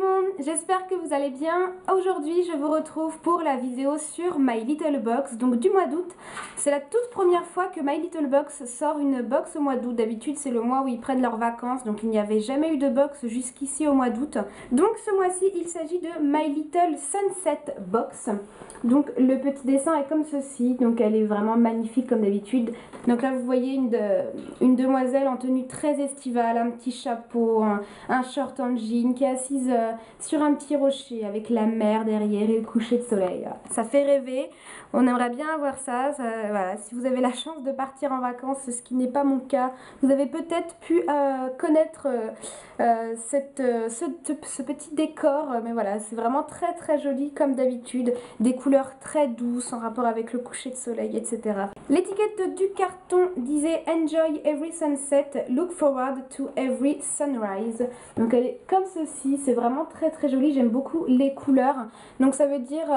monde, j'espère que vous allez bien. Aujourd'hui je vous retrouve pour la vidéo sur My Little Box, donc du mois d'août. C'est la toute première fois que My Little Box sort une box au mois d'août. D'habitude c'est le mois où ils prennent leurs vacances, donc il n'y avait jamais eu de box jusqu'ici au mois d'août. Donc ce mois-ci il s'agit de My Little Sunset Box. Donc le petit dessin est comme ceci, donc elle est vraiment magnifique comme d'habitude. Donc là vous voyez une demoiselle en tenue très estivale, un petit chapeau, un short en jean qui est assise sur un petit rocher avec la mer derrière et le coucher de soleil. Ça fait rêver, on aimerait bien avoir ça, voilà. Si vous avez la chance de partir en vacances, ce qui n'est pas mon cas, vous avez peut-être pu connaître ce petit décor, mais voilà, c'est vraiment très très joli comme d'habitude, des couleurs très douces en rapport avec le coucher de soleil, etc. L'étiquette du carton disait Enjoy every sunset, look forward to every sunrise. Donc elle est comme ceci, c'est vraiment très très joli, j'aime beaucoup les couleurs. Donc ça veut dire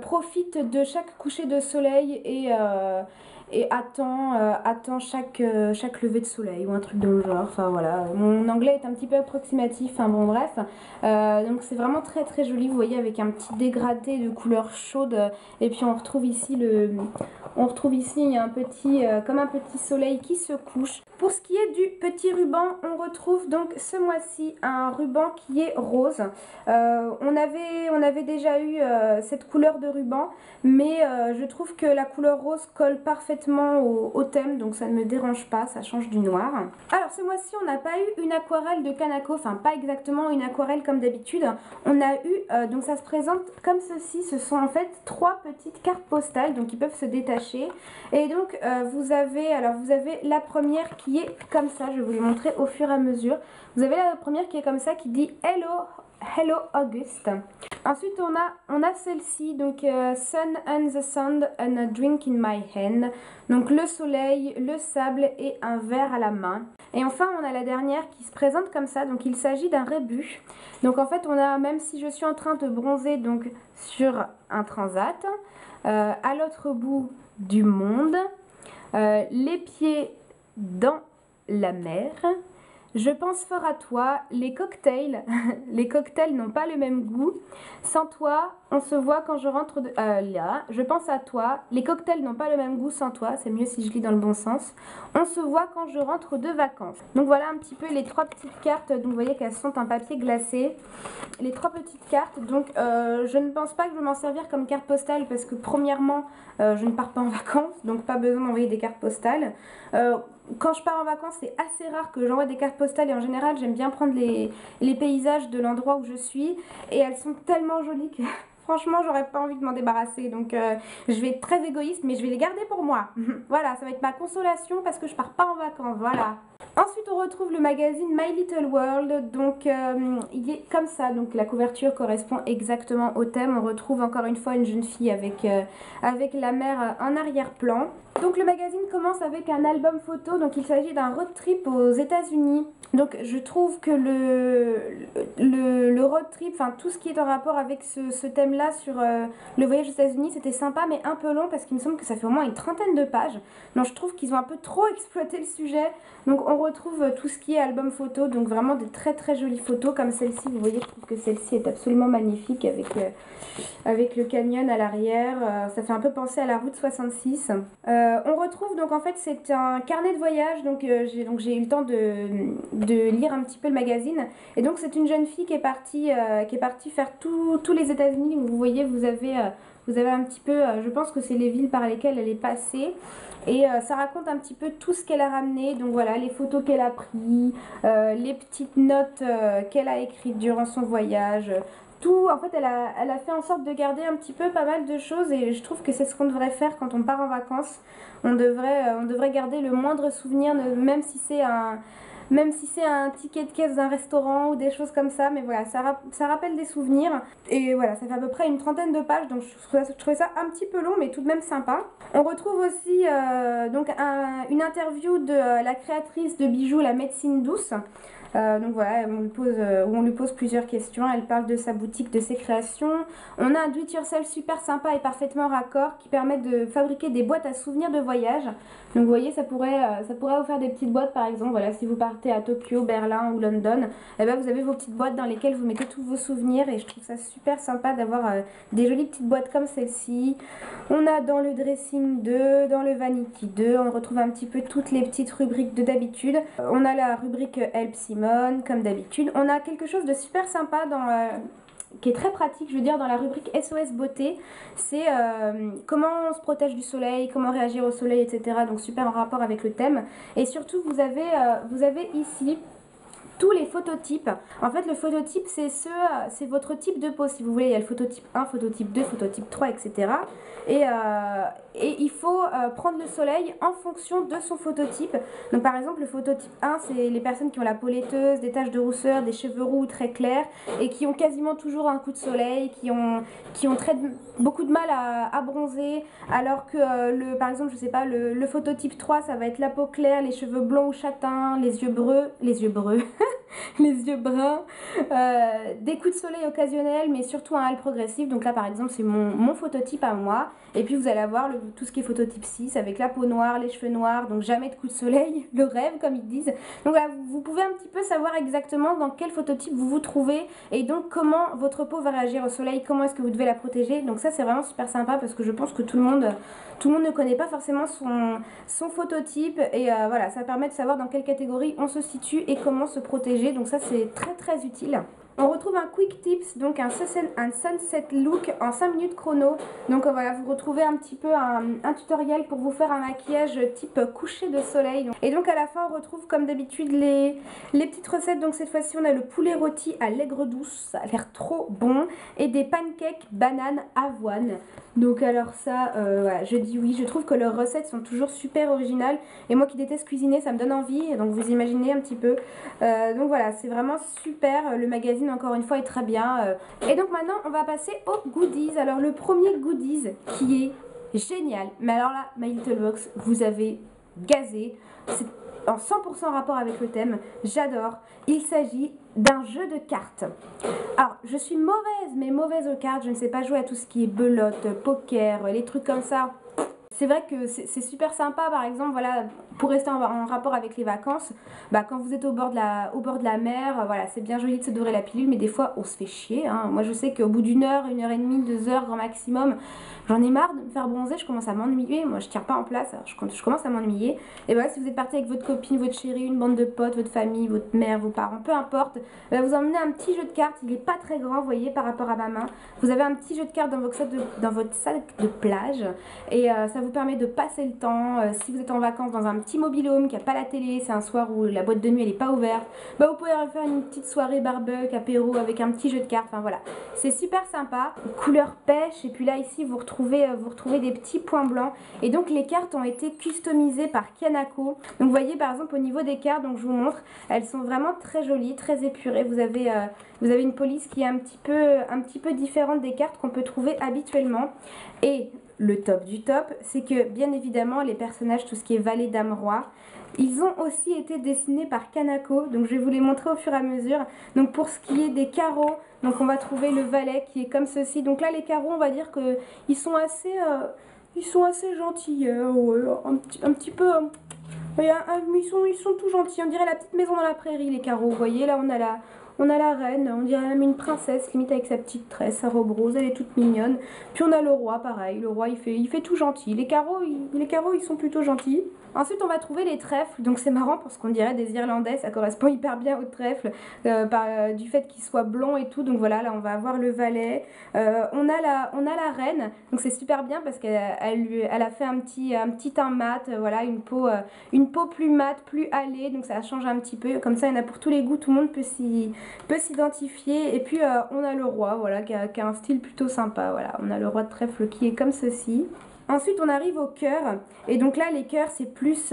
profite de chaque coucher de soleil et attends chaque lever de soleil ou un truc dans le genre. Enfin voilà, mon anglais est un petit peu approximatif, enfin bon bref. Donc c'est vraiment très très joli, vous voyez, avec un petit dégradé de couleur chaude. Et puis on retrouve ici il y a un petit comme un petit soleil qui se couche. Pour ce qui est du petit ruban, on retrouve donc ce mois-ci un ruban qui est rose. On avait déjà eu cette couleur de ruban, mais je trouve que la couleur rose colle parfaitement au thème, donc ça ne me dérange pas, ça change du noir. Alors ce mois-ci on n'a pas eu une aquarelle de Kanako, enfin pas exactement une aquarelle comme d'habitude. On a eu, donc ça se présente comme ceci, ce sont en fait 3 petites cartes postales, donc qui peuvent se détacher. Et donc vous avez la première qui est comme ça, je vais vous les montrer au fur et à mesure. Vous avez la première qui est comme ça, qui dit Hello August. Ensuite on a celle-ci, donc Sun and the Sand and a drink in my hand. Donc le soleil, le sable et un verre à la main. Et enfin on a la dernière qui se présente comme ça, donc il s'agit d'un rébut. Donc en fait on a, même si je suis en train de bronzer donc sur un transat, à l'autre bout du monde, les pieds dans la mer. Je pense fort à toi, les cocktails n'ont pas le même goût. Sans toi, on se voit quand je rentre de... là, je pense à toi, les cocktails n'ont pas le même goût sans toi, c'est mieux si je lis dans le bon sens. On se voit quand je rentre de vacances. Donc voilà un petit peu les 3 petites cartes, donc vous voyez qu'elles sont en papier glacé. Les 3 petites cartes, donc je ne pense pas que je vais m'en servir comme carte postale parce que premièrement, je ne pars pas en vacances, donc pas besoin d'envoyer des cartes postales. Quand je pars en vacances, c'est assez rare que j'envoie des cartes postales et en général, j'aime bien prendre les paysages de l'endroit où je suis et elles sont tellement jolies que franchement, j'aurais pas envie de m'en débarrasser. Donc, je vais être très égoïste, mais je vais les garder pour moi. Voilà, ça va être ma consolation parce que je pars pas en vacances. Voilà. Ensuite, on retrouve le magazine My Little World. Donc, il est comme ça. Donc, la couverture correspond exactement au thème. On retrouve encore une fois une jeune fille avec la mer en arrière-plan. Donc, le magazine commence avec un album photo. Donc, il s'agit d'un road trip aux États-Unis. Donc, je trouve que le road trip, enfin, tout ce qui est en rapport avec ce thème-là sur le voyage aux États-Unis, c'était sympa, mais un peu long parce qu'il me semble que ça fait au moins une trentaine de pages. Donc, je trouve qu'ils ont un peu trop exploité le sujet. Donc, on retrouve tout ce qui est album photo, donc vraiment de très très jolies photos comme celle-ci. Vous voyez, je trouve que celle-ci est absolument magnifique avec le canyon à l'arrière. Ça fait un peu penser à la route 66. On retrouve donc en fait c'est un carnet de voyage, donc j'ai eu le temps de lire un petit peu le magazine. Et donc c'est une jeune fille qui est partie faire tous les États-Unis. Vous voyez, vous avez un petit peu, je pense que c'est les villes par lesquelles elle est passée. Et ça raconte un petit peu tout ce qu'elle a ramené, donc voilà, les photos qu'elle a prises, les petites notes qu'elle a écrites durant son voyage. Tout, en fait, elle a fait en sorte de garder un petit peu pas mal de choses et je trouve que c'est ce qu'on devrait faire quand on part en vacances. On devrait garder le moindre souvenir, même si c'est un ticket de caisse d'un restaurant ou des choses comme ça, mais voilà, ça rappelle des souvenirs. Et voilà, ça fait à peu près une trentaine de pages, donc je trouvais ça un petit peu long, mais tout de même sympa. On retrouve aussi donc une interview de la créatrice de bijoux La Médecine Douce. Donc voilà, on lui pose plusieurs questions. Elle parle de sa boutique, de ses créations. On a un do it yourself super sympa et parfaitement raccord qui permet de fabriquer des boîtes à souvenirs de voyage. Donc vous voyez, ça pourrait vous faire des petites boîtes par exemple. Voilà, si vous partez à Tokyo, Berlin ou London, et ben vous avez vos petites boîtes dans lesquelles vous mettez tous vos souvenirs et je trouve ça super sympa d'avoir des jolies petites boîtes comme celle-ci. On a dans le Dressing 2, dans le Vanity 2, on retrouve un petit peu toutes les petites rubriques de d'habitude. On a la rubrique Help Simone comme d'habitude. On a quelque chose de super sympa qui est très pratique, je veux dire, dans la rubrique SOS beauté, c'est comment on se protège du soleil, comment réagir au soleil, etc. Donc super en rapport avec le thème. Et surtout, vous avez ici tous les phototypes. En fait, le phototype, c'est votre type de peau. Si vous voulez, il y a le phototype 1, phototype 2, phototype 3, etc. Et il faut prendre le soleil en fonction de son phototype. Donc, par exemple, le phototype 1, c'est les personnes qui ont la peau laiteuse, des taches de rousseur, des cheveux roux très clairs et qui ont quasiment toujours un coup de soleil, qui ont beaucoup de mal à bronzer. Alors que, par exemple, je sais pas, le phototype 3, ça va être la peau claire, les cheveux blonds ou châtains, les yeux bruns. Les yeux bruns, des coups de soleil occasionnels, mais surtout un hâle progressif. Donc là, par exemple, c'est mon phototype à moi. Et puis, vous allez avoir tout ce qui est phototype 6 avec la peau noire, les cheveux noirs, donc jamais de coups de soleil, le rêve, comme ils disent. Donc voilà, vous pouvez un petit peu savoir exactement dans quel phototype vous vous trouvez et donc comment votre peau va réagir au soleil, comment est-ce que vous devez la protéger. Donc ça, c'est vraiment super sympa parce que je pense que tout le monde ne connaît pas forcément son phototype. Et voilà, ça permet de savoir dans quelle catégorie on se situe et comment se protéger. Donc ça, c'est très très utile. On retrouve un quick tips, donc un sunset look en 5 minutes chrono. Donc voilà, vous retrouvez un petit peu un tutoriel pour vous faire un maquillage type coucher de soleil. Et donc à la fin, on retrouve comme d'habitude les petites recettes. Donc cette fois-ci, on a le poulet rôti à l'aigre douce, ça a l'air trop bon. Et des pancakes banane avoine. Donc alors ça, voilà, je dis oui, je trouve que leurs recettes sont toujours super originales. Et moi qui déteste cuisiner, ça me donne envie. Donc vous imaginez un petit peu. Donc voilà, c'est vraiment super. Le magazine, encore une fois, est très bien. Et donc maintenant, on va passer aux goodies. Alors le premier goodies qui est génial. Mais alors là, My Little Box, vous avez gazé. C'est en 100% rapport avec le thème. J'adore. Il s'agit d'un jeu de cartes. Alors, je suis mauvaise, mais mauvaise aux cartes. Je ne sais pas jouer à tout ce qui est belote, poker, les trucs comme ça. C'est vrai que c'est super sympa, par exemple, voilà, pour rester en rapport avec les vacances, bah, quand vous êtes au bord de la mer, voilà, c'est bien joli de se dorer la pilule, mais des fois, on se fait chier, hein. Moi, je sais qu'au bout d'une heure et demie, 2 heures grand maximum, j'en ai marre de me faire bronzer, je commence à m'ennuyer. Moi, je tire pas en place, alors je commence à m'ennuyer. Et voilà, si vous êtes parti avec votre copine, votre chérie, une bande de potes, votre famille, votre mère, vos parents, peu importe, vous emmenez un petit jeu de cartes, il est pas très grand, vous voyez, par rapport à ma main. Vous avez un petit jeu de cartes dans votre sac de plage, et ça vous permet de passer le temps. Si vous êtes en vacances dans un petit mobil-home qui n'a pas la télé, c'est un soir où la boîte de nuit elle n'est pas ouverte, bah vous pouvez faire une petite soirée barbecue, apéro avec un petit jeu de cartes. Enfin voilà, c'est super sympa, couleur pêche. Et puis là ici vous retrouvez des petits points blancs. Et donc les cartes ont été customisées par Kanako. Donc vous voyez par exemple au niveau des cartes, donc je vous montre, elles sont vraiment très jolies, très épurées. Vous avez une police qui est un petit peu différente des cartes qu'on peut trouver habituellement. Et le top du top, c'est que bien évidemment les personnages, tout ce qui est valet, dame, roi, ils ont aussi été dessinés par Kanako. Donc je vais vous les montrer au fur et à mesure. Donc pour ce qui est des carreaux, donc on va trouver le valet qui est comme ceci. Donc là les carreaux, on va dire que ils sont assez gentils, ouais, un petit peu. Ils sont tout gentils. On dirait la petite maison dans la prairie, les carreaux. Vous voyez, là on a la reine, on dirait même une princesse, limite avec sa petite tresse, sa robe rose, elle est toute mignonne. Puis on a le roi, pareil, le roi il fait tout gentil. Les carreaux, ils sont plutôt gentils. Ensuite on va trouver les trèfles, donc c'est marrant parce qu'on dirait des Irlandais, ça correspond hyper bien aux trèfles, du fait qu'ils soient blonds et tout. Donc voilà, là on va avoir le valet, on a la reine, donc c'est super bien parce qu'elle a fait un petit teint mat, voilà, une peau plus mate, plus hâlée, donc ça change un petit peu, comme ça il y en a pour tous les goûts, tout le monde peut s'identifier. Et puis on a le roi, voilà, qui a un style plutôt sympa, voilà, on a le roi de trèfle qui est comme ceci. Ensuite on arrive au cœur, et donc là les cœurs c'est plus,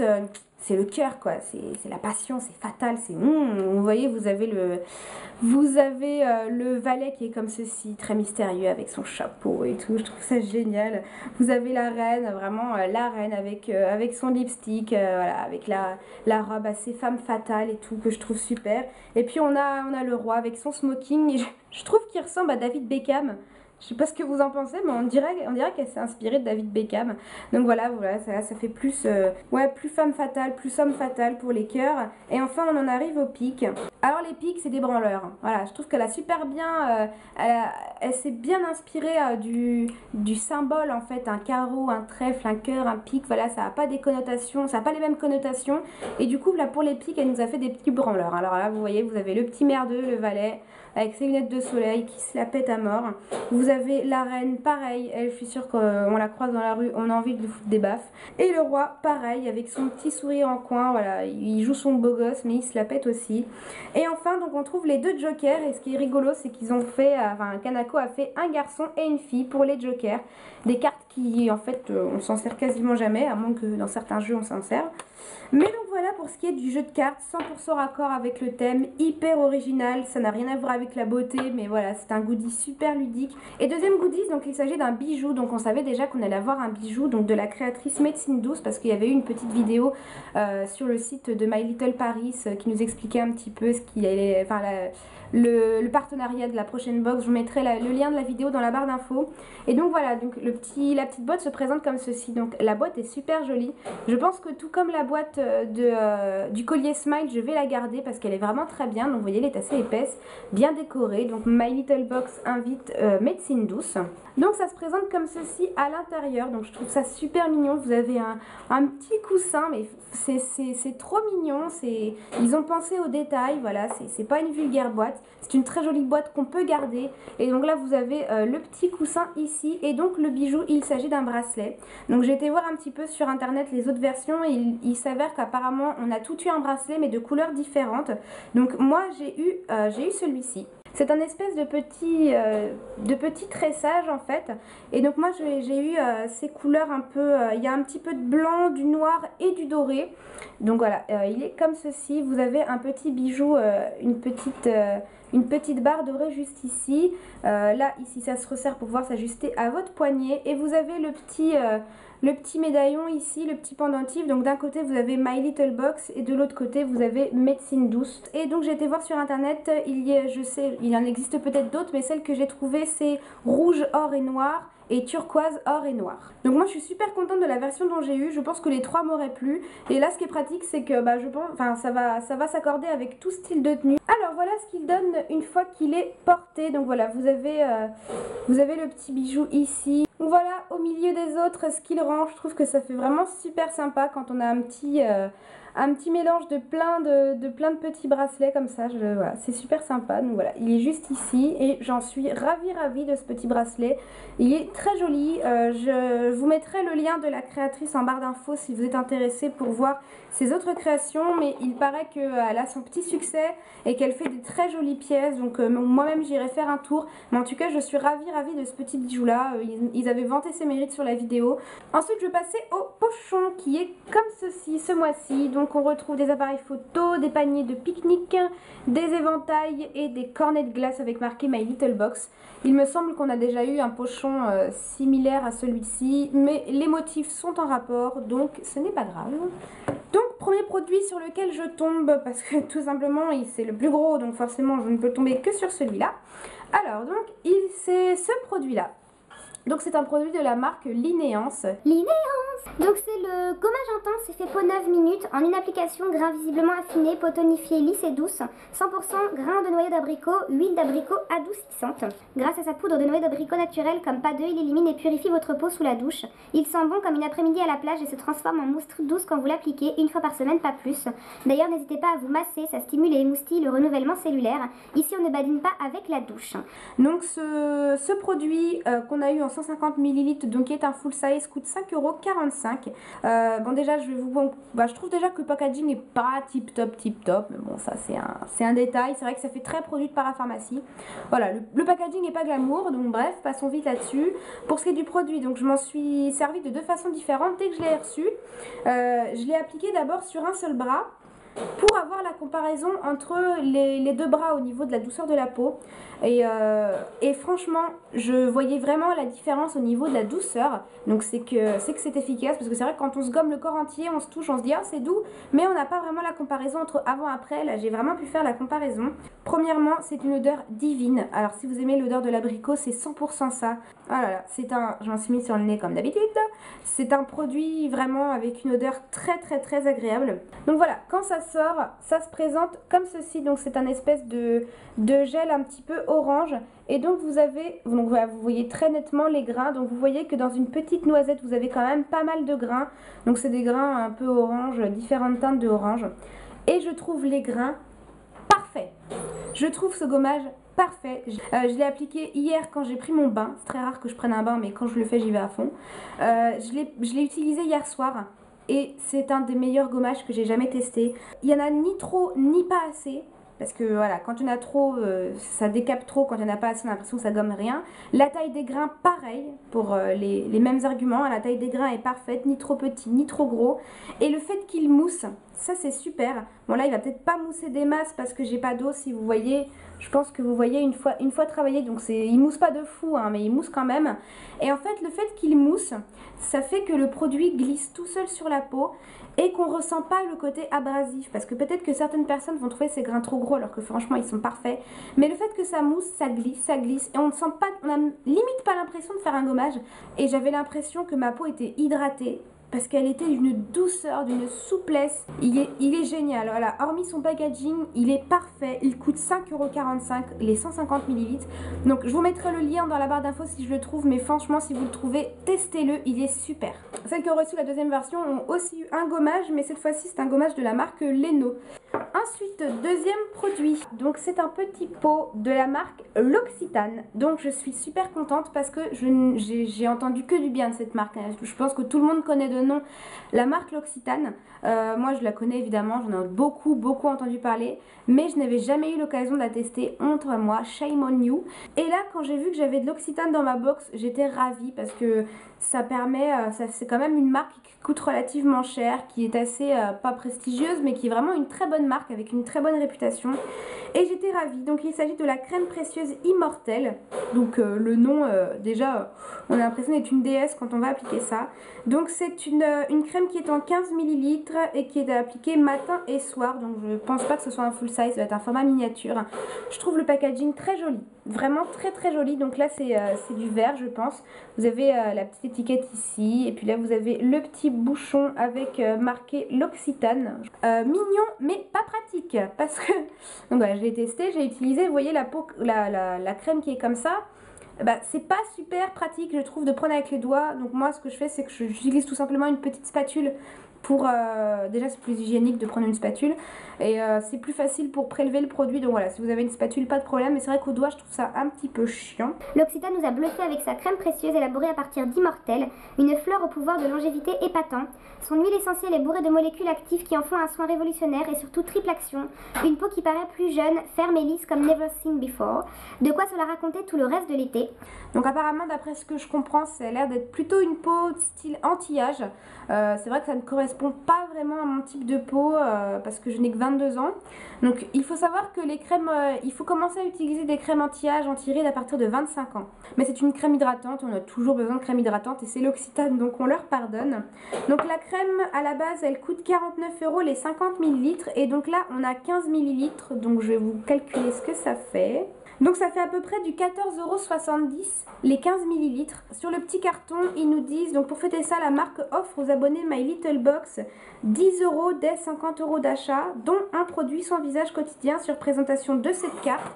c'est le cœur quoi, c'est la passion, c'est fatal, c'est vous voyez, vous avez le valet qui est comme ceci, très mystérieux avec son chapeau et tout, je trouve ça génial. Vous avez la reine, vraiment la reine avec son lipstick, voilà, avec la robe assez femme fatale et tout, que je trouve super. Et puis on a le roi avec son smoking, et je trouve qu'il ressemble à David Beckham. Je sais pas ce que vous en pensez, mais on dirait qu'elle s'est inspirée de David Beckham. Donc voilà, ça fait plus, ouais, plus femme fatale, plus homme fatal pour les cœurs. Et enfin, on en arrive aux pics. Alors les pics, c'est des branleurs. Voilà, je trouve qu'elle a super bien, elle s'est bien inspirée du symbole en fait, un carreau, un trèfle, un cœur, un pic. Voilà, ça n'a pas des connotations, ça n'a pas les mêmes connotations. Et du coup, là pour les pics, elle nous a fait des petits branleurs. Alors là, vous voyez, vous avez le petit merdeux, le valet, avec ses lunettes de soleil qui se la pète à mort. Vous avez la reine, pareil, elle, je suis sûre qu'on la croise dans la rue, on a envie de lui foutre des baffes. Et le roi, pareil, avec son petit sourire en coin, voilà, il joue son beau gosse, mais il se la pète aussi. Et enfin, donc on trouve les deux jokers, et ce qui est rigolo, c'est qu'ils ont fait, enfin, Kanako a fait un garçon et une fille pour les jokers. Des cartes qui, en fait, on s'en sert quasiment jamais, à moins que dans certains jeux on s'en serve. Mais donc voilà pour ce qui est du jeu de cartes, 100% raccord avec le thème, hyper original, ça n'a rien à voir avec la beauté, mais voilà, c'est un goodie super ludique. Et deuxième goodie, donc il s'agit d'un bijou, donc on savait déjà qu'on allait avoir un bijou donc de la créatrice Médecine Douce, parce qu'il y avait eu une petite vidéo sur le site de My Little Paris qui nous expliquait un petit peu ce qu'il allait, enfin le partenariat de la prochaine box. Je vous mettrai le lien de la vidéo dans la barre d'infos. Et donc voilà, donc la petite boîte se présente comme ceci. Donc la boîte est super jolie. Je pense que tout comme la boîte du collier Smile, je vais la garder parce qu'elle est vraiment très bien. Donc vous voyez, elle est assez épaisse, bien décorée. Donc My Little Box invite Médecine Douce. Donc ça se présente comme ceci à l'intérieur. Donc je trouve ça super mignon. Vous avez un petit coussin, mais c'est trop mignon. Ils ont pensé aux détails. Voilà, c'est pas une vulgaire boîte. C'est une très jolie boîte qu'on peut garder. Et donc là, vous avez le petit coussin ici. Et donc le bijou, il s'agit d'un bracelet. Donc j'ai été voir un petit peu sur internet les autres versions. Et il s'avère qu'apparemment, on a tout eu un bracelet, mais de couleurs différentes. Donc moi, j'ai eu celui-ci. C'est un espèce de petit tressage en fait. Et donc moi j'ai eu ces couleurs un peu, il y a un petit peu de blanc, du noir et du doré. Donc voilà, il est comme ceci. Vous avez un petit bijou, une petite barre dorée juste ici. Là, ici, ça se resserre pour pouvoir s'ajuster à votre poignet. Et vous avez le petit médaillon ici, le petit pendentif. Donc d'un côté vous avez My Little Box et de l'autre côté vous avez Médecine Douce. Et donc j'ai été voir sur internet, je sais, il en existe peut-être d'autres, mais celle que j'ai trouvée c'est rouge, or et noir. Et turquoise, or et noir. Donc moi je suis super contente de la version dont j'ai eu. Je pense que les trois m'auraient plu. Et là ce qui est pratique c'est que je pense, enfin ça va s'accorder avec tout style de tenue. Alors voilà ce qu'il donne une fois qu'il est porté. Donc voilà, vous avez le petit bijou ici. Donc voilà, au milieu des autres, ce qu'il rend, je trouve que ça fait vraiment super sympa quand on a un petit mélange de plein de petits bracelets comme ça. Voilà, c'est super sympa. Donc voilà, il est juste ici et j'en suis ravie de ce petit bracelet. Il est très joli. Je vous mettrai le lien de la créatrice en barre d'infos si vous êtes intéressé pour voir ses autres créations. Mais il paraît qu'elle a son petit succès et qu'elle fait des très jolies pièces. Donc moi-même j'irai faire un tour. Mais en tout cas, je suis ravie de ce petit bijou là. Ils avaient vanté ses mérites sur la vidéo. Ensuite, je vais passer au pochon qui est comme ceci ce mois-ci. Donc on retrouve des appareils photo, des paniers de pique-nique, des éventails et des cornets de glace avec marqué My Little Box. Il me semble qu'on a déjà eu un pochon similaire à celui-ci, mais les motifs sont en rapport, donc ce n'est pas grave. Donc premier produit sur lequel je tombe, parce que tout simplement c'est le plus gros, donc forcément je ne peux tomber que sur celui-là. Alors donc c'est ce produit-là. Donc c'est un produit de la marque Linéance. Donc c'est le gommage intense effet peau 9 minutes en une application grain visiblement affiné, peau tonifiée, lisse et douce, 100% grain de noyau d'abricot, huile d'abricot adoucissante. Grâce à sa poudre de noyau d'abricot naturel comme pas deux, il élimine et purifie votre peau sous la douche. Il sent bon comme une après-midi à la plage et se transforme en mousse toute douce quand vous l'appliquez, une fois par semaine, pas plus. D'ailleurs n'hésitez pas à vous masser, ça stimule et émoustille le renouvellement cellulaire. Ici on ne badine pas avec la douche. Donc ce produit qu'on a eu en 150 ml, donc qui est un full size, coûte 5,45 €. Bon déjà je trouve déjà que le packaging n'est pas tip top, mais bon ça c'est un détail. C'est vrai que ça fait très produit de parapharmacie. Voilà, le packaging n'est pas glamour, donc bref, passons vite là-dessus. Pour ce qui est du produit, donc je m'en suis servi de deux façons différentes. Dès que je l'ai reçu, je l'ai appliqué d'abord sur un seul bras. pour avoir la comparaison entre les deux bras au niveau de la douceur de la peau. Et franchement, je voyais vraiment la différence au niveau de la douceur. Donc c'est que c'est efficace, parce que c'est vrai que quand on se gomme le corps entier, on se touche, on se dit ah c'est doux, mais on n'a pas vraiment la comparaison entre avant et après. Là j'ai vraiment pu faire la comparaison. Premièrement, c'est une odeur divine. Alors si vous aimez l'odeur de l'abricot, c'est 100% ça. Ah là là, c'est un, j'en suis mis sur le nez comme d'habitude. C'est un produit vraiment avec une odeur très agréable. Donc voilà, quand ça sort, ça se présente comme ceci. Donc c'est un espèce de gel un petit peu orange. Et donc vous avez, donc voilà, vous voyez très nettement les grains. Donc vous voyez que dans une petite noisette, vous avez quand même pas mal de grains. Donc c'est des grains un peu orange, différentes teintes de orange. Et je trouve les grains parfaits. Je trouve ce gommage parfait. Je l'ai appliqué hier quand j'ai pris mon bain. C'est très rare que je prenne un bain, mais quand je le fais, j'y vais à fond. Je l'ai utilisé hier soir. Et c'est un des meilleurs gommages que j'ai jamais testé. Il n'y en a ni trop ni pas assez. Parce que voilà, quand il y en a trop, ça décape trop. Quand il n'y en a pas assez, on a l'impression que ça gomme rien. La taille des grains, pareil, pour les mêmes arguments. La taille des grains est parfaite, ni trop petit, ni trop gros. Et le fait qu'il mousse, ça c'est super. Bon là, il va peut-être pas mousser des masses parce que j'ai pas d'eau, si vous voyez. Je pense que vous voyez une fois travaillé, donc il mousse pas de fou, hein, mais il mousse quand même. Et en fait, le fait qu'il mousse, ça fait que le produit glisse tout seul sur la peau et qu'on ressent pas le côté abrasif. Parce que peut-être que certaines personnes vont trouver ces grains trop gros alors que franchement, ils sont parfaits. Mais le fait que ça mousse, ça glisse et on ne sent pas, on a limite pas l'impression de faire un gommage. Et j'avais l'impression que ma peau était hydratée. Parce qu'elle était d'une douceur, d'une souplesse. Il est génial. Voilà, hormis son packaging, il est parfait. Il coûte 5,45 €, les 150 ml. Donc je vous mettrai le lien dans la barre d'infos si je le trouve. Mais franchement, si vous le trouvez, testez-le. Il est super. Celles qui ont reçu la deuxième version ont aussi eu un gommage. Mais cette fois-ci, c'est un gommage de la marque Leno. Ensuite, deuxième produit. Donc c'est un petit pot de la marque L'Occitane. Donc je suis super contente parce que j'ai entendu que du bien de cette marque. Je pense que tout le monde connaît de nom la marque L'Occitane. Moi je la connais évidemment, j'en ai beaucoup entendu parler, mais je n'avais jamais eu l'occasion de la tester. Honte à moi, shame on you. Et là quand j'ai vu que j'avais de l'Occitane dans ma box, j'étais ravie parce que ça permet, c'est quand même une marque qui coûte relativement cher, qui est assez pas prestigieuse, mais qui est vraiment une très bonne marque avec une très bonne réputation. Et j'étais ravie. Donc il s'agit de la crème précieuse immortelle. Donc le nom, déjà, on a l'impression d'être une déesse quand on va appliquer ça. Donc c'est une crème qui est en 15 ml et qui est appliquée matin et soir. Donc je pense pas que ce soit un full size, ça va être un format miniature. Je trouve le packaging très joli. Vraiment très joli. Donc là c'est du vert je pense. Vous avez la petite étiquette ici. Et puis là vous avez le petit bouchon avec marqué L'Occitane. Mignon mais pas pratique. Parce que... Donc voilà, je l'ai testé, j'ai utilisé, vous voyez la crème qui est comme ça. Bah, c'est pas super pratique je trouve de prendre avec les doigts. Donc moi ce que je fais c'est que j'utilise tout simplement une petite spatule pour déjà c'est plus hygiénique de prendre une spatule et c'est plus facile pour prélever le produit. Donc voilà, si vous avez une spatule pas de problème, mais c'est vrai qu'au doigt je trouve ça un petit peu chiant. L'Occitane nous a bluffé avec sa crème précieuse élaborée à partir d'immortelle, une fleur au pouvoir de longévité épatant. Son huile essentielle est bourrée de molécules actives qui en font un soin révolutionnaire et surtout triple action. Une peau qui paraît plus jeune, ferme et lisse comme never seen before. De quoi cela raconter tout le reste de l'été. Donc apparemment d'après ce que je comprends, ça a l'air d'être plutôt une peau style anti-âge. C'est vrai que ça ne correspond pas vraiment à mon type de peau parce que je n'ai que 22 ans. Donc il faut savoir que les crèmes, il faut commencer à utiliser des crèmes anti-âge, anti-rides à partir de 25 ans. Mais c'est une crème hydratante, on a toujours besoin de crème hydratante et c'est l'Occitane donc on leur pardonne. Donc la crème à la base elle coûte 49 € les 50 ml et donc là on a 15 ml donc je vais vous calculer ce que ça fait. Donc ça fait à peu près du 14,70 € les 15 ml. Sur le petit carton, ils nous disent, donc pour fêter ça, la marque offre aux abonnés My Little Box 10 € dès 50 € d'achat, dont un produit sans visage quotidien sur présentation de cette carte.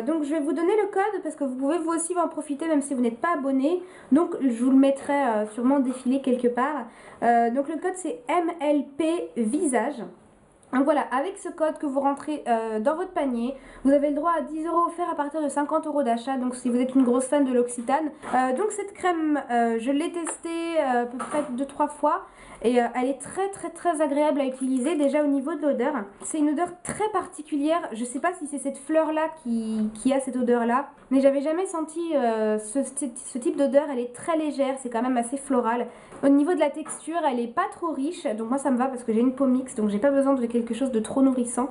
Donc je vais vous donner le code parce que vous pouvez vous aussi en profiter même si vous n'êtes pas abonné. Donc je vous le mettrai sûrement défilé quelque part. Donc le code c'est MLP Visage. Donc voilà, avec ce code que vous rentrez dans votre panier, vous avez le droit à 10 € offerts à partir de 50 € d'achat. Donc si vous êtes une grosse fan de l'Occitane. Donc cette crème, je l'ai testée à peu près 2-3 fois. Et elle est très agréable à utiliser déjà au niveau de l'odeur. C'est une odeur très particulière. Je sais pas si c'est cette fleur là qui a cette odeur là. Mais j'avais jamais senti ce type d'odeur. Elle est très légère, c'est quand même assez floral. Au niveau de la texture, elle est pas trop riche. Donc moi ça me va parce que j'ai une peau mixte. Donc j'ai pas besoin de quelque quelque chose de trop nourrissant.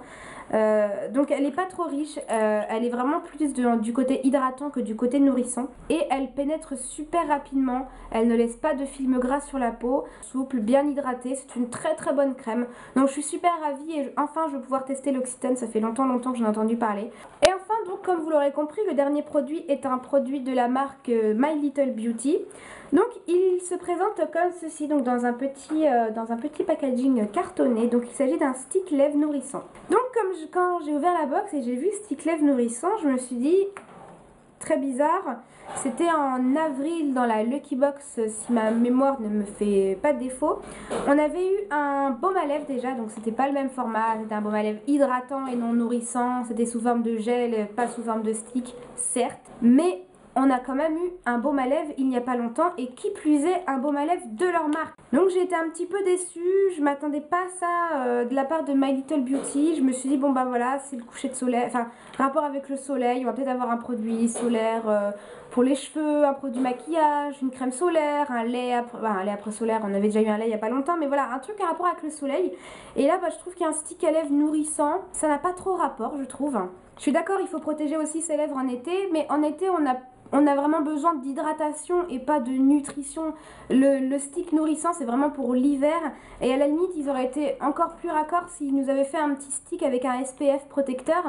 Donc elle n'est pas trop riche, elle est vraiment plus du côté hydratant que du côté nourrissant. Et elle pénètre super rapidement, elle ne laisse pas de film gras sur la peau, souple, bien hydratée, c'est une très très bonne crème. Donc je suis super ravie et enfin je vais pouvoir tester l'Occitane, ça fait longtemps que j'en ai entendu parler. Et enfin donc comme vous l'aurez compris, le dernier produit est un produit de la marque My Little Beauty. Donc il se présente comme ceci, donc dans un petit packaging cartonné. Donc il s'agit d'un stick lèvres nourrissant. Donc quand j'ai ouvert la box et j'ai vu stick lèvres nourrissant, je me suis dit très bizarre. C'était en avril dans la Lucky Box, si ma mémoire ne me fait pas de défaut. On avait eu un baume à lèvres déjà, donc c'était pas le même format. C'était un baume à lèvres hydratant et non nourrissant. C'était sous forme de gel, pas sous forme de stick, certes. Mais on a quand même eu un baume à lèvres il n'y a pas longtemps, et qui plus est un baume à lèvres de leur marque. Donc j'ai été un petit peu déçue, je m'attendais pas à ça de la part de My Little Beauty. Je me suis dit bon bah voilà, c'est le coucher de soleil, enfin rapport avec le soleil, on va peut-être avoir un produit solaire pour les cheveux, un produit maquillage, une crème solaire, un lait après solaire, on avait déjà eu un lait il n'y a pas longtemps, mais voilà, un truc à rapport avec le soleil. Et là bah, je trouve qu'il y a un stick à lèvres nourrissant, ça n'a pas trop rapport je trouve. Je suis d'accord, il faut protéger aussi ses lèvres en été, mais en été on a vraiment besoin d'hydratation et pas de nutrition. Le stick nourrissant c'est vraiment pour l'hiver, et à la limite ils auraient été encore plus raccord s'ils nous avaient fait un petit stick avec un SPF protecteur.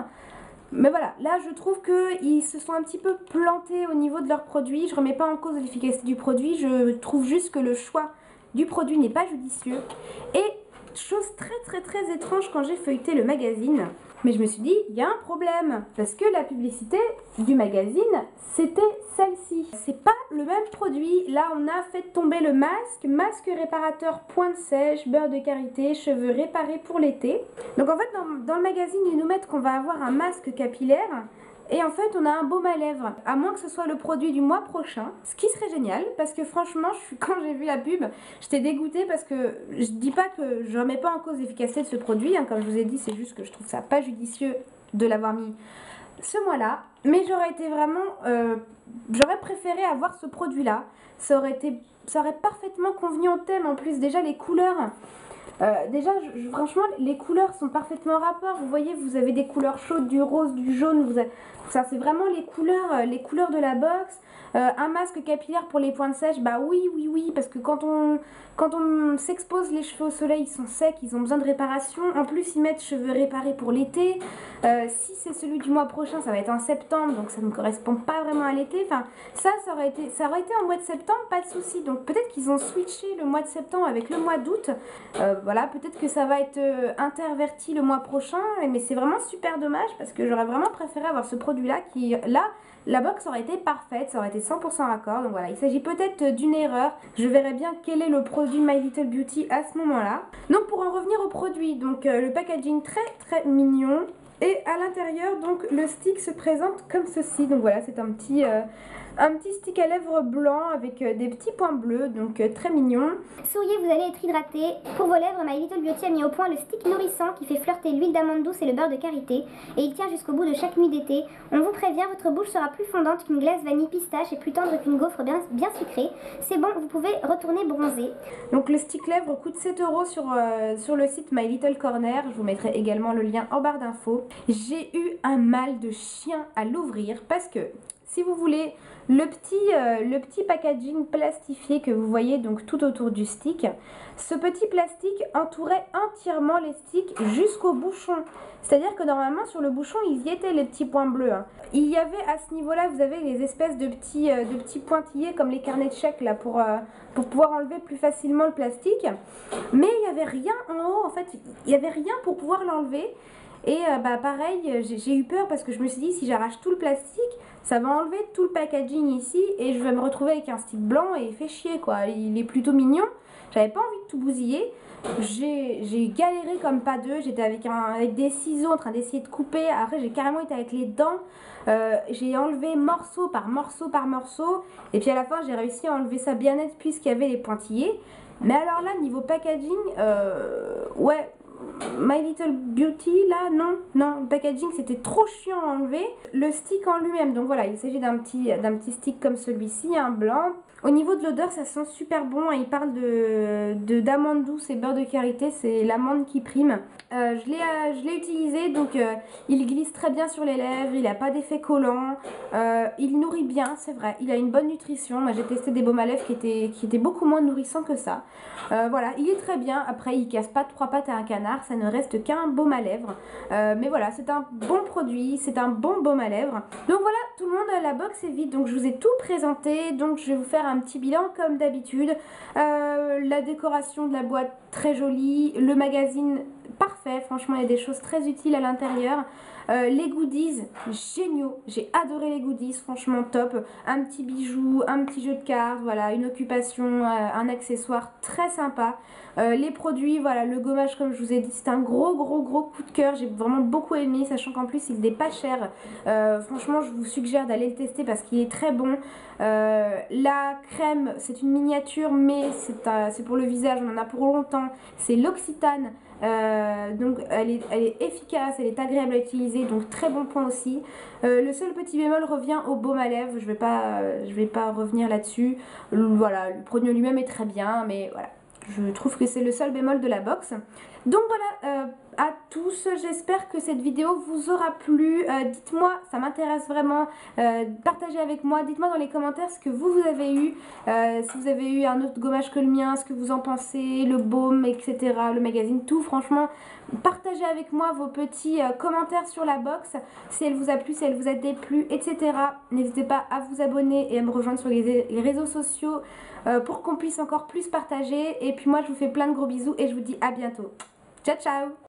Mais voilà, là je trouve qu'ils se sont un petit peu plantés au niveau de leur produit. Je remets pas en cause l'efficacité du produit, je trouve juste que le choix du produit n'est pas judicieux. Et chose très étrange, quand j'ai feuilleté le magazine, mais je me suis dit, il y a un problème, parce que la publicité du magazine, c'était celle-ci. C'est pas le même produit. Là, on a fait tomber le masque réparateur pointe sèche, beurre de karité, cheveux réparés pour l'été. Donc en fait, dans le magazine, ils nous mettent qu'on va avoir un masque capillaire, et en fait on a un baume à lèvres, à moins que ce soit le produit du mois prochain, ce qui serait génial, parce que franchement quand j'ai vu la pub, j'étais dégoûtée, parce que je dis pas que je remets pas en cause l'efficacité de ce produit, hein, comme je vous ai dit, c'est juste que je trouve ça pas judicieux de l'avoir mis ce mois-là, mais j'aurais été vraiment, j'aurais préféré avoir ce produit-là, ça aurait parfaitement convenu au thème. En plus déjà les couleurs, franchement, les couleurs sont parfaitement en rapport. Vous voyez, vous avez des couleurs chaudes, du rose, du jaune. Ça, c'est vraiment les couleurs de la box. Un masque capillaire pour les pointes sèches, bah oui, parce que quand on s'expose les cheveux au soleil, ils sont secs, ils ont besoin de réparation. En plus, ils mettent cheveux réparés pour l'été. Si c'est celui du mois prochain, ça va être en septembre, donc ça ne correspond pas vraiment à l'été. Enfin, ça aurait été en mois de septembre, pas de souci. Donc peut-être qu'ils ont switché le mois de septembre avec le mois d'août. Voilà, peut-être que ça va être interverti le mois prochain, mais c'est vraiment super dommage, parce que j'aurais vraiment préféré avoir ce produit-là qui, là, la box aurait été parfaite, ça aurait été 100% raccord. Donc voilà, il s'agit peut-être d'une erreur. Je verrai bien quel est le produit My Little Beauty à ce moment-là. Donc pour en revenir au produit, donc le packaging très mignon. Et à l'intérieur, donc le stick se présente comme ceci. Donc voilà, c'est un petit stick à lèvres blanc avec des petits points bleus, donc très mignon. Souriez, vous allez être hydraté. Pour vos lèvres, My Little Beauty a mis au point le stick nourrissant qui fait flirter l'huile d'amande douce et le beurre de karité. Et il tient jusqu'au bout de chaque nuit d'été. On vous prévient, votre bouche sera plus fondante qu'une glace vanille pistache et plus tendre qu'une gaufre bien sucrée. C'est bon, vous pouvez retourner bronzer. Donc le stick lèvres coûte 7 € sur le site My Little Corner. Je vous mettrai également le lien en barre d'infos. J'ai eu un mal de chien à l'ouvrir, parce que si vous voulez, le petit packaging plastifié que vous voyez donc tout autour du stick, ce petit plastique entourait entièrement les sticks jusqu'au bouchon. C'est-à-dire que normalement sur le bouchon, ils y étaient les petits points bleus. Hein. Il y avait à ce niveau-là, vous avez les espèces de petits pointillés comme les carnets de chèques là pour pouvoir enlever plus facilement le plastique. Mais il n'y avait rien en haut, en fait, il n'y avait rien pour pouvoir l'enlever. Et bah pareil, j'ai eu peur, parce que je me suis dit, si j'arrache tout le plastique, ça va enlever tout le packaging ici, et je vais me retrouver avec un stick blanc et il fait chier quoi. Il est plutôt mignon, j'avais pas envie de tout bousiller. J'ai galéré comme pas deux, j'étais avec des ciseaux en train d'essayer de couper. Après j'ai carrément été avec les dents, j'ai enlevé morceau par morceau, et puis à la fin j'ai réussi à enlever ça bien net puisqu'il y avait les pointillés. Mais alors là, niveau packaging, ouais, My Little Beauty, là, non, le packaging c'était trop chiant à enlever. Le stick en lui-même, donc voilà, il s'agit d'un petit stick comme celui-ci, un blanc. Au niveau de l'odeur, ça sent super bon. Il parle d'amande douce et beurre de karité, c'est l'amande qui prime. Je l'ai utilisé, donc il glisse très bien sur les lèvres, il n'a pas d'effet collant, il nourrit bien, c'est vrai, il a une bonne nutrition. Moi j'ai testé des baumes à lèvres qui étaient beaucoup moins nourrissants que ça. Voilà, il est très bien. Après, il casse pas 3 pattes à un canard, ça ne reste qu'un baume à lèvres. Mais voilà, c'est un bon produit, c'est un bon baume à lèvres. Donc voilà, tout le monde, la box est vide, donc je vous ai tout présenté. Donc je vais vous faire un petit bilan comme d'habitude. La décoration de la boîte très jolie, le magazine parfait, franchement il y a des choses très utiles à l'intérieur. Les goodies, géniaux, j'ai adoré les goodies, franchement top. Un petit bijou, un petit jeu de cartes, voilà, une occupation, un accessoire très sympa. Les produits, voilà, le gommage comme je vous ai dit, c'est un gros coup de cœur, j'ai vraiment beaucoup aimé, sachant qu'en plus il n'est pas cher. Franchement je vous suggère d'aller le tester parce qu'il est très bon. La crème, c'est une miniature, mais c'est pour le visage, on en a pour longtemps. C'est l'Occitane. Donc elle est efficace, elle est agréable à utiliser, donc très bon point aussi. Le seul petit bémol revient au baume à lèvres, je vais pas revenir là-dessus. Voilà, le produit lui-même est très bien, mais voilà, je trouve que c'est le seul bémol de la box. Donc voilà, à tous, j'espère que cette vidéo vous aura plu. Dites-moi, ça m'intéresse vraiment, partagez avec moi, dites-moi dans les commentaires ce que vous avez eu, si vous avez eu un autre gommage que le mien, ce que vous en pensez, le baume, etc., le magazine, tout. Franchement, partagez avec moi vos petits commentaires sur la box, si elle vous a plu, si elle vous a déplu, etc. N'hésitez pas à vous abonner et à me rejoindre sur les réseaux sociaux pour qu'on puisse encore plus partager. Et puis moi, je vous fais plein de gros bisous et je vous dis à bientôt. Ciao, ciao!